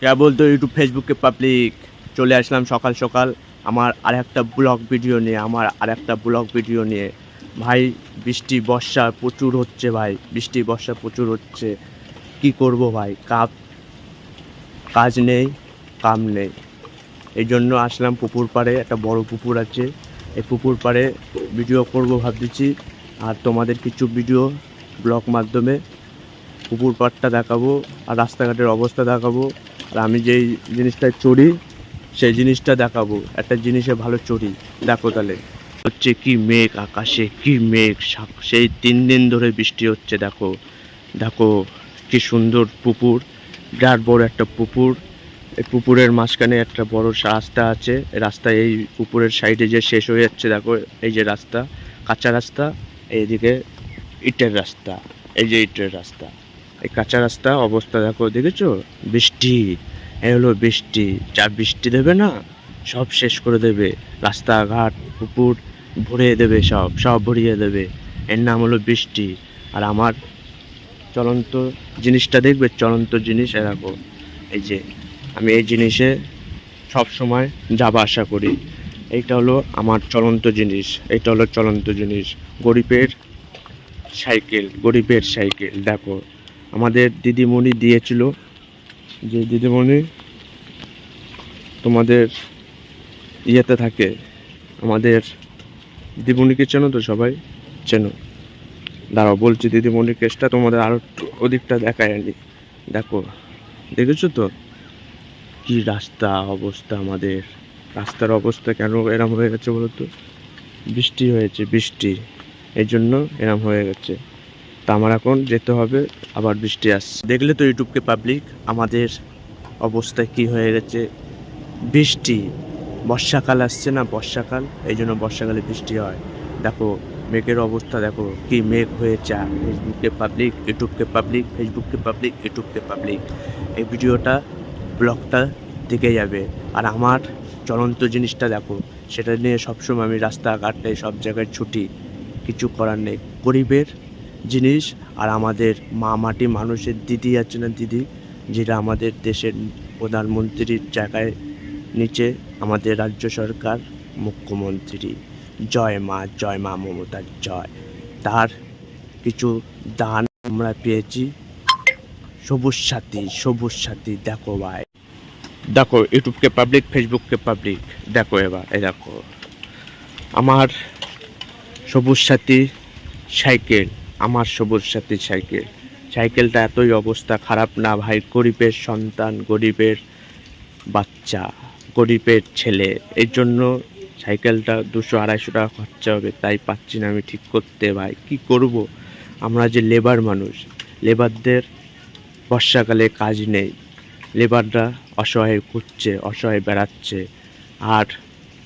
কেবল তো ইউটিউব ফেসবুকে পাবলিক চলে আসলাম সকাল সকাল আমার আরেকটা ব্লগ ভিডিও নিয়ে ভাই। বৃষ্টি বর্ষা প্রচুর হচ্ছে ভাই, বৃষ্টি বর্ষা প্রচুর হচ্ছে। কি করব ভাই, কাজ নেই, কাম নেই, এই জন্য আসলাম পুকুর পাড়ে। একটা বড় পুকুর আছে, এই পুকুর পাড়ে ভিডিও করব ভাবতেছি। আর তোমাদের কিছু ভিডিও ব্লগ মাধ্যমে পুকুর পাড়টা দেখাবো, আর রাস্তাঘাটের অবস্থা দেখাবো, আর আমি যেই জিনিসটায় চড়ি সেই জিনিসটা দেখাবো। একটা জিনিসে ভালো চড়ি, দেখো তাহলে। হচ্ছে কি মেঘ আকাশে, কি মেঘ! সেই 3 দিন ধরে বৃষ্টি হচ্ছে। দেখো দেখো কি সুন্দর পুকুর, বিরাট বড় একটা পুকুর। এই পুকুরের মাঝখানে একটা বড় রাস্তা আছে। রাস্তা এই পুকুরের সাইডে যে শেষ হয়ে যাচ্ছে, দেখো এই যে রাস্তা, কাঁচা রাস্তা, এইদিকে ইটের রাস্তা, এই যে ইটের রাস্তা, এই কাঁচা রাস্তা অবস্থা দেখো, দেখেছো? বৃষ্টি, এই হলো বৃষ্টি। যা বৃষ্টি দেবে না, সব শেষ করে দেবে, রাস্তাঘাট পুকুর ভরিয়ে দেবে, সব ভরিয়ে দেবে। এর নাম হলো বৃষ্টি। আর আমার চলন্ত জিনিসটা দেখবে, চলন্ত জিনিস এরকম। এই যে আমি এই জিনিসে সব সময় যাবা আসা করি। এইটা হলো আমার চলন্ত জিনিস, এইটা হলো চলন্ত জিনিস। গরিবের গরিবের সাইকেল। দেখো আমাদের দিদিমণি দিয়েছিল, যে দিদিমণি তোমাদের ইয়েতে থাকে, আমাদের দিদিমণিকে চেনো তো? সবাই চেনো? দাঁড়াও বলছি দিদিমণির কেসটা তোমাদের আরো ওদিকটা দেখায় আনি। দেখো, দেখেছো তো কি রাস্তা অবস্থা? আমাদের রাস্তার অবস্থা কেন এরম হয়ে গেছে বলো তো? বৃষ্টি হয়েছে, বৃষ্টি, এই জন্য এরম হয়ে গেছে। তা আমার এখন যেতে হবে, আবার বৃষ্টি আসছে। দেখলে তো ইউটিউবকে পাবলিক আমাদের অবস্থা কি হয়ে গেছে। বৃষ্টি, বর্ষাকাল আসছে না, বর্ষাকাল, এই জন্য বর্ষাকালে বৃষ্টি হয়। দেখো মেঘের অবস্থা, দেখো কি মেঘ হয়েছে। ফেসবুকে পাবলিক, ইউটিউবকে পাবলিক, ফেসবুককে পাবলিক, ইউটিউবকে পাবলিক। এই ভিডিওটা ব্লগটা দেখে যাবে। আর আমার চলন্ত জিনিসটা দেখো, সেটা নিয়ে সবসময় আমি রাস্তাঘাটে সব জায়গায় ছুটি, কিছু করার নেই। গরিবের জিনিস। আর আমাদের মা মাটি মানুষের দিদি আছে না, দিদি, যেটা আমাদের দেশের প্রধানমন্ত্রীর জায়গায় নিচে আমাদের রাজ্য সরকার মুখ্যমন্ত্রী, জয় মা মমতার জয়। তার কিছু দান আমরা পেয়েছি। সবুজ সাথী দেখো ভাই, দেখো ইউটিউবকে পাবলিক, ফেসবুককে পাবলিক, দেখো এবার এই দেখো আমার সবুজ সাথী সাইকেল, আমার সবুজ সাথী সাইকেল। সাইকেলটা এতই অবস্থা খারাপ না ভাই, গরিবের সন্তান, গরিবের বাচ্চা, গরিবের ছেলে, এই জন্য সাইকেলটা 200-250 টাকা খরচা হবে, তাই পাচ্ছি না আমি ঠিক করতে। ভাই কি করব, আমরা যে লেবার মানুষ, লেবারদের বর্ষাকালে কাজ নেই, লেবাররা অসহায় ঘুরছে, অসহায় বেড়াচ্ছে। আর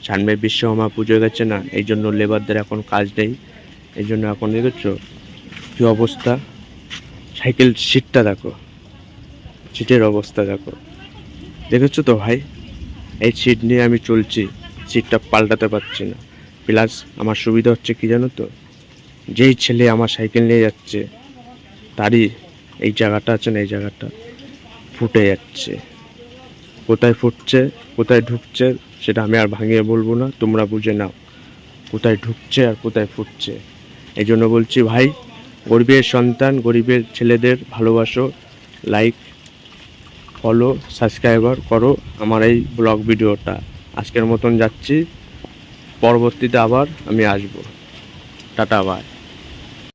সামনে বিশ্বকর্মা পুজো গেছে না, এই জন্য লেবারদের এখন কাজ নেই। এই জন্য এখন দেখেছো কি অবস্থা, সাইকেল সিটটা দেখো, সিটের অবস্থা দেখো, দেখেছো তো ভাই? এই সিট নিয়ে আমি চলছি, সিটটা পাল্টাতে পারছি না। প্লাস আমার সুবিধা হচ্ছে কি জানো তো, যেই ছেলে আমার সাইকেল নিয়ে যাচ্ছে তারই এই জায়গাটা আছে না, এই জায়গাটা ফুটে যাচ্ছে। কোথায় ফুটছে, কোথায় ঢুকছে সেটা আমি আর ভাঙিয়ে বলবো না, তোমরা বুঝে নাও কোথায় ঢুকছে আর কোথায় ফুটছে। এই জন্য বলছি ভাই, গরিবের সন্তান, গরিবের ছেলেদের ভালোবাসো, লাইক, ফলো, সাবস্ক্রাইবার করো আমার এই ব্লগ ভিডিওটা। আজকের মতন যাচ্ছি, পরবর্তীতে আবার আমি আসবো। Tata, by.